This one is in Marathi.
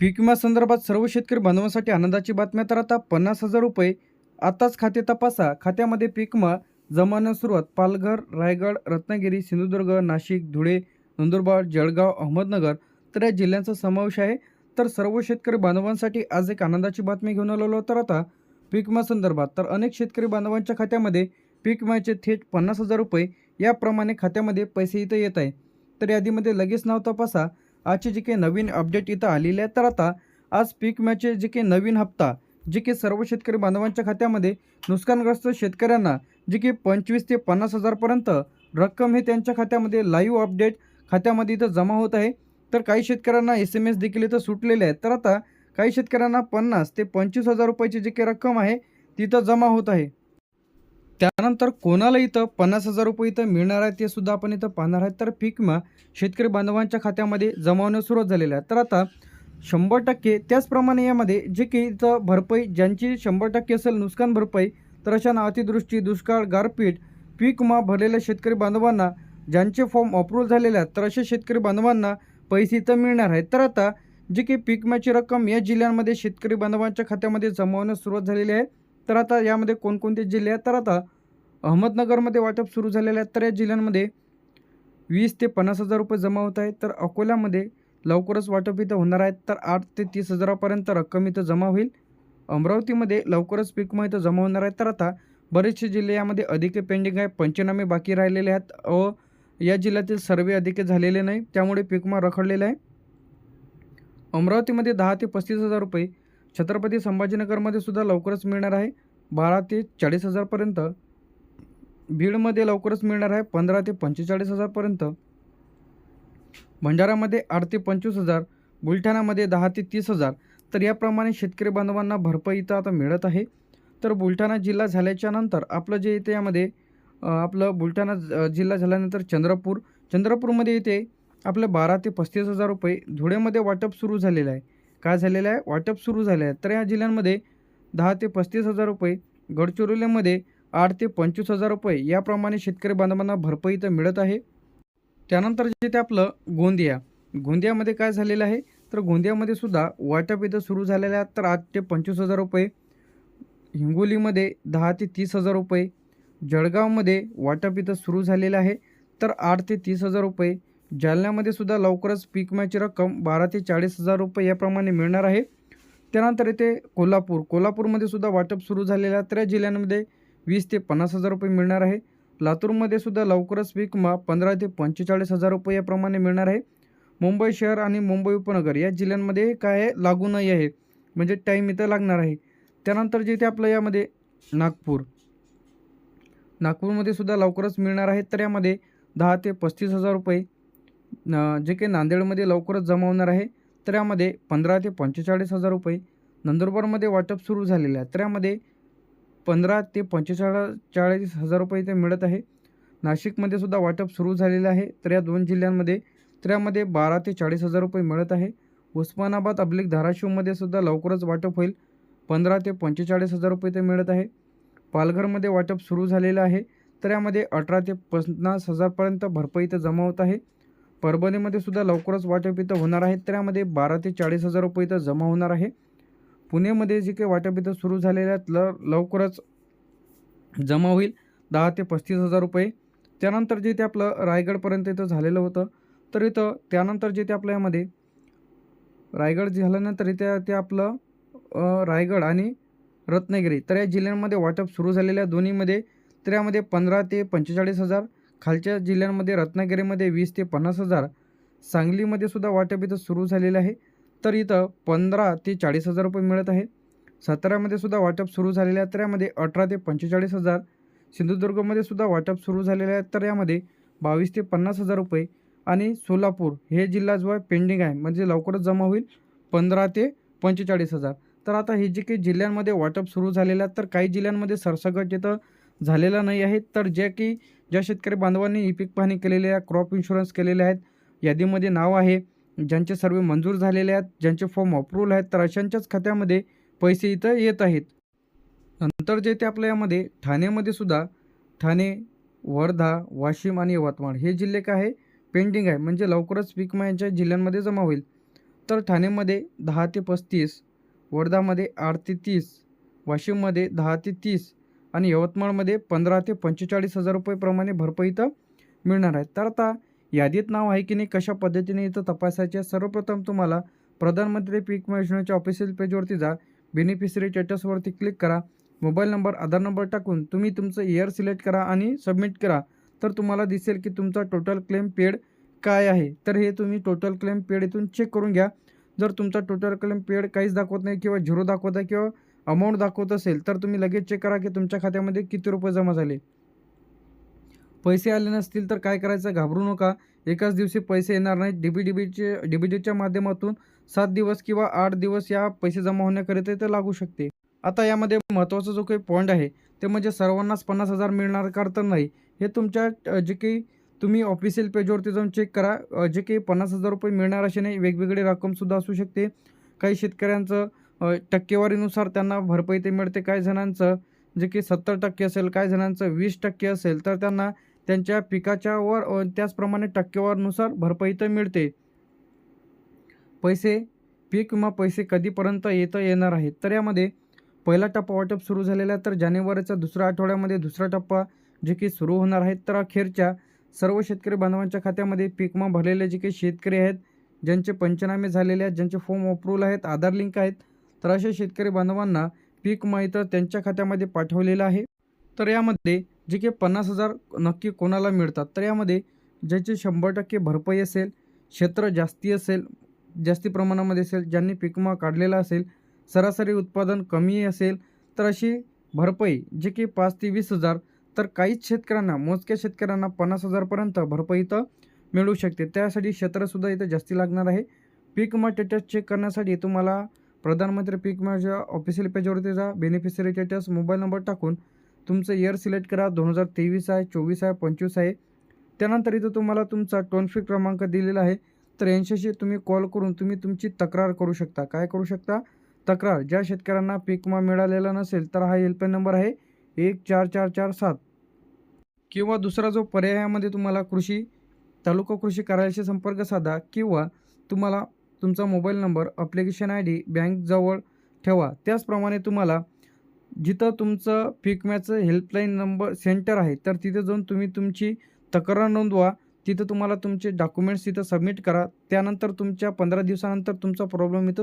पीक विमा संदर्भात सर्व शेतकरी बांधवांसाठी आनंदाची बातमी. तर आता 50,000 रुपये आताच खाते तपासा. खात्यामध्ये पीक विमा जमा सुरुवात. पालघर, रायगड, रत्नागिरी, सिंधुदुर्ग, नाशिक, धुळे, नंदुरबार, जळगाव, अहमदनगर तर या जिल्ह्यांचा समावेश आहे. तर सर्व शेतकरी बांधवांसाठी आज एक आनंदाची बातमी घेऊन आलेलो. तर आता पीक विमा संदर्भात तर अनेक शेतकरी बांधवांच्या खात्यामध्ये पीक विम्याचे थेट 50,000 रुपये याप्रमाणे खात्यामध्ये पैसे इथं येत आहे. तर यादीमध्ये लगेच नाव तपासा. आजचे जे काही नवीन अपडेट इथं आलेले आहे. तर आता आज पीक विम्याचे जे काही नवीन हप्ता जे की सर्व शेतकरी बांधवांच्या खात्यामध्ये नुकसानग्रस्त शेतकऱ्यांना जे की 25 ते 50,000 पर्यंत रक्कम हे त्यांच्या खात्यामध्ये लाईव्ह अपडेट खात्यामध्ये इथं जमा होत आहे. तर काही शेतकऱ्यांना SMS देखील इथं सुटलेले आहेत. तर आता काही शेतकऱ्यांना 50 ते 25,000 रुपयाची जी काही रक्कम आहे तिथं जमा होत आहे. त्यानंतर कोणाला इथं 50,000 रुपये इथं मिळणार आहे ते सुद्धा आपण इथं पाहणार आहे. तर पीक विमा शेतकरी बांधवांच्या खात्यामध्ये जमा होण्यास सुरुवात झालेली आहे. तर आता 100% त्याचप्रमाणे यामध्ये जे काही इथं भरपाई ज्यांची 100% असेल नुकसान भरपाई, तर अशा अतिवृष्टी, दुष्काळ, गारपीट पीक विमा भरलेल्या शेतकरी बांधवांना ज्यांचे फॉर्म अप्रूव्ह झालेले आहेत तर अशा शेतकरी बांधवांना पैसे इथं मिळणार आहेत. तर आता जी काही पीक विम्याची रक्कम या जिल्ह्यांमध्ये शेतकरी बांधवांच्या खात्यामध्ये जमा होण्यास सुरुवात झालेली आहे. तर आता यामध्ये कोणकोणते जिल्हे आहेत. तर आता अहमदनगरमध्ये वाटप सुरू झालेलं आहे. तर या जिल्ह्यांमध्ये 20 ते 50,000 रुपये जमा होत आहेत. तर अकोल्यामध्ये लवकरच वाटप इथं होणार आहेत. तर 8 ते 30,000पर्यंत रक्कम इथं जमा होईल. अमरावतीमध्ये लवकरच पीक विमा इथं जमा होणार आहे. तर आता बरेचसे जिल्हे यामध्ये अधिके पेंडिंग आहे, पंचनामे बाकी राहिलेले आहेत व या जिल्ह्यातील सर्वे अधिके झालेले नाही, त्यामुळे पीक विमा रखडलेला आहे. अमरावतीमध्ये 10 ते 35,000 रुपये, छत्रपती संभाजीनगरमध्ये सुद्धा लवकरच मिळणार आहे 12 ते 40,000पर्यंत, बीडमध्ये लवकरच मिळणार आहे 15 ते 45,000पर्यंत, भंडारामध्ये 8 ते 25,000, बुलढाणामध्ये 10 ते 30,000. तर याप्रमाणे शेतकरी बांधवांना भरपाई इथं आता मिळत आहे. तर बुलढाणा जिल्हा झाल्याच्या नंतर आपलं जे इथे यामध्ये आपलं बुलढाणा जिल्हा झाल्यानंतर चंद्रपूरमध्ये इथे आपलं 12 ते 35,000 रुपये, धुळेमध्ये वाटप सुरू झालेलं आहे. काय झालेलं आहे? वाटप सुरू झाले आहे. तर या जिल्ह्यांमध्ये 10 ते 35,000 रुपये, गडचिरोलीमध्ये 8 ते 25,000 रुपये याप्रमाणे शेतकरी बांधवांना भरपाई इथं मिळत आहे. त्यानंतर जे ते आपलं गोंदियामध्ये काय झालेलं आहे? तर गोंदियामध्ये सुद्धा वाटप इथं सुरू झालेलं आहे. तर 8 ते 25,000 रुपये, हिंगोलीमध्ये 10 ते 30,000 रुपये, जळगावमध्ये वाटप इथं सुरू झालेलं आहे. तर 8 ते 30,000 रुपये, जालन्यामध्ये सुद्धा लवकरच पीक विम्याची रक्कम 12 ते 40,000 रुपये याप्रमाणे मिळणार आहे. त्यानंतर इथे कोल्हापूरमध्ये सुद्धा वाटप सुरू झालेलं आहे. तर या जिल्ह्यांमध्ये 20 ते 50,000 रुपये मिळणार आहे. लातूरमध्ये सुद्धा लवकरच पीक विमा 15 ते 45,000 रुपये याप्रमाणे मिळणार आहे. मुंबई शहर आणि मुंबई उपनगर या जिल्ह्यांमध्ये काय आहे लागू नाही आहे, म्हणजे टाईम इथं लागणार आहे. त्यानंतर जे इथे आपलं यामध्ये नागपूरमध्ये सुद्धा लवकरच मिळणार आहे. तर यामध्ये 10 ते 35,000 रुपये, जे काही नांदेडमध्ये लवकरच जमा होणार आहे. तर यामध्ये 15 ते 45,000 रुपये, नंदुरबारमध्ये वाटप सुरू झालेलं आहे. तर यामध्ये 15 ते 45,000 रुपये इथे मिळत आहे. नाशिकमध्ये सुद्धा वाटप सुरू झालेलं आहे. तर या दोन जिल्ह्यांमध्ये तर यामध्ये 12 ते 40,000 रुपये मिळत आहे. उस्मानाबाद धाराशिवमध्ये सुद्धा लवकरच वाटप होईल, 15 ते 45,000 रुपये इथे मिळत आहे. पालघरमध्ये वाटप सुरू झालेलं आहे. तर यामध्ये 18 ते 50,000पर्यंत भरपाई इथं जमा होत आहे. परभणीमध्ये सुद्धा लवकरच वाटप इथं होणार आहे. तर यामध्ये 12 ते 40,000 रुपये इथं जमा होणार आहे. पुणेमध्ये जे काही वाटप इथं सुरू झालेले आहेत लवकरच जमा होईल 10 ते 35,000 रुपये. त्यानंतर जे ते आपलं रायगडपर्यंत इथं झालेलं होतं. तर इथं त्यानंतर जे ते आपल्या यामध्ये रायगड झाल्यानंतर इथे ते आपलं रायगड आणि रत्नागिरी तर या जिल्ह्यांमध्ये वाटप सुरू झालेल्या दोन्हीमध्ये. तर यामध्ये 15 ते 45,000, खालच्या जिल्ह्यांमध्ये रत्नागिरीमध्ये 20 ते 50,000, सांगलीमध्ये सुद्धा वाटप इथं सुरू झालेलं आहे. तर इथं 15 ते 40,000 रुपये मिळत आहे. साताऱ्यामध्ये सुद्धा वाटप सुरू झालेलं आहे. तर यामध्ये 18 ते 45,000, सिंधुदुर्गमध्ये सुद्धा वाटप सुरू झालेलं आहे. तर यामध्ये 22 ते 50,000 रुपये, आणि सोलापूर हे जिल्हा जो आहे पेंडिंग आहे, म्हणजे लवकरच जमा होईल 15 ते 45,000. तर आता हे जे काही जिल्ह्यांमध्ये वाटप सुरू झालेलं आहे, तर काही जिल्ह्यांमध्ये सरसकट इथं झालेला नाही आहे. तर ज्या शेतकरी बांधवांनी ई पीक पाहणी केलेली आहे, क्रॉप इन्शुरन्स केलेले आहेत, यादीमध्ये नाव आहे, ज्यांचे सर्वे मंजूर झालेले आहेत, ज्यांचे फॉर्म अप्रूव्हल आहेत, तर अशांच्याच खात्यामध्ये पैसे इथं येत आहेत. नंतर जे ते आपल्या यामध्ये ठाण्यामध्ये सुद्धा ठाणे, वर्धा, वाशिम आणि यवतमाळ हे जिल्हे काय आहे पेंडिंग आहे, म्हणजे लवकरच पीक विमा यांच्या जिल्ह्यांमध्ये जमा होईल. तर ठाणेमध्ये 10 ते 35, वर्धामध्ये 8 ते 30, वाशिममध्ये 10 ते 30 आणि यवतमाळमध्ये 15 ते 45,000 रुपयेप्रमाणे भरपाई इथं मिळणार आहे. तर आता यादीत नाव आहे की नाही, कशा पद्धतीने इथं तपासायचे आहे. सर्वप्रथम तुम्हाला प्रधानमंत्री पीक विमा योजनेच्या ऑफिशियल पेजवरती जा. बेनिफिशरी स्टेटसवरती क्लिक करा. मोबाईल नंबर, आधार नंबर टाकून तुम्ही तुमचं इयर सिलेक्ट करा आणि सबमिट करा. तर तुम्हाला दिसेल की तुमचा टोटल क्लेम पेड काय आहे. तर हे तुम्ही टोटल क्लेम पेड इथून चेक करून घ्या. जर तुमचा टोटल क्लेम पेड काहीच दाखवत नाही किंवा झिरो दाखवत आहे किंवा अमाऊंट दाखवत असेल, तर तुम्ही लगेच चेक करा की तुमच्या खात्यामध्ये किती रुपये जमा झाले. पैसे आले नसतील तर काय करायचं, घाबरू नका. एकाच दिवशी पैसे येणार नाहीत. डीबीटीच्या माध्यमातून 7 दिवस किंवा 8 दिवस या पैसे जमा होण्याकरिता ते लागू शकते. आता यामध्ये महत्त्वाचा जो काही पॉईंट आहे ते म्हणजे सर्वांनाच 50,000 मिळणार का, तर नाही. हे तुमच्या जे काही तुम्ही ऑफिशियल पेजवरती जाऊन चेक करा. जे काही 50,000 रुपये मिळणार असे नाही, वेगवेगळी रक्कमसुद्धा असू शकते. काही शेतकऱ्यांचं टक्केवारीनुसार त्यांना भरपाई ते मिळते. काही जणांचं जे की 70% असेल, काही जणांचं 20% असेल, तर त्यांना त्यांच्या पिकाच्या वर त्याचप्रमाणे टक्केवारीनुसार भरपाई तर मिळते. पैसे, पीक विमा पैसे कधीपर्यंत येणार आहेत, तर यामध्ये पहिला टप्पा वाटप सुरू झालेला आहे. तर जानेवारीच्या दुसऱ्या आठवड्यामध्ये दुसरा टप्पा जे की सुरू होणार आहेत. तर अखेरच्या सर्व शेतकरी बांधवांच्या खात्यामध्ये पीक विमा भरलेले जे काही शेतकरी आहेत, ज्यांचे पंचनामे झालेले आहेत, ज्यांचे फॉर्म अप्रूव्हल आहेत, आधार लिंक आहेत, तर अशा शेतकरी बांधवांना पीक विमा इथं त्यांच्या खात्यामध्ये पाठवलेलं आहे. तर यामध्ये जे काही 50,000 नक्की कोणाला मिळतात, तर यामध्ये ज्याची 100% भरपाई असेल, क्षेत्र जास्ती असेल, जास्ती प्रमाणामध्ये असेल, ज्यांनी पीक विमा काढलेला असेल, सरासरी उत्पादन कमी असेल, तर अशी भरपाई जे की 5 ते 20,000, तर काहीच शेतकऱ्यांना, मोजक्या शेतकऱ्यांना 50,000 पर्यंत भरपाई इथं मिळू शकते. त्यासाठी क्षेत्रसुद्धा इथं जास्ती लागणार आहे. पीक विमा स्टेटस चेक करण्यासाठी तुम्हाला प्रधानमंत्री पीक विमाच्या ऑफिशियल पेजवरती जा. बेनिफिशरी स्टेटस, मोबाईल नंबर टाकून तुमचं इयर सिलेक्ट करा. 2023 आहे, 24 आहे, 25 आहे. त्यानंतर इथं तुम्हाला तुमचा टोल फ्री क्रमांक दिलेला आहे. तर 80शी तुम्ही कॉल करून तुम्ही तुमची तक्रार करू शकता. काय करू शकता? तक्रार. ज्या शेतकऱ्यांना पीक विमा मिळालेला नसेल, तर हा हेल्पलाईन नंबर आहे 14447. किंवा दुसरा जो पर्यायामध्ये तुम्हाला तालुका कृषी कार्यालयाशी संपर्क साधा किंवा तुम्हाला तुमचा मोबाईल नंबर, ॲप्लिकेशन आयडी बँकजवळ ठेवा. त्याचप्रमाणे तुम्हाला जिथं तुमचं पीक विम्याचं हेल्पलाईन नंबर सेंटर आहे, तर तिथे जाऊन तुम्ही तुमची तक्रार नोंदवा. तिथं तुम्हाला तुमचे डॉक्युमेंट्स तिथं सबमिट करा. त्यानंतर तुमच्या 15 दिवसानंतर तुमचा प्रॉब्लेम इथं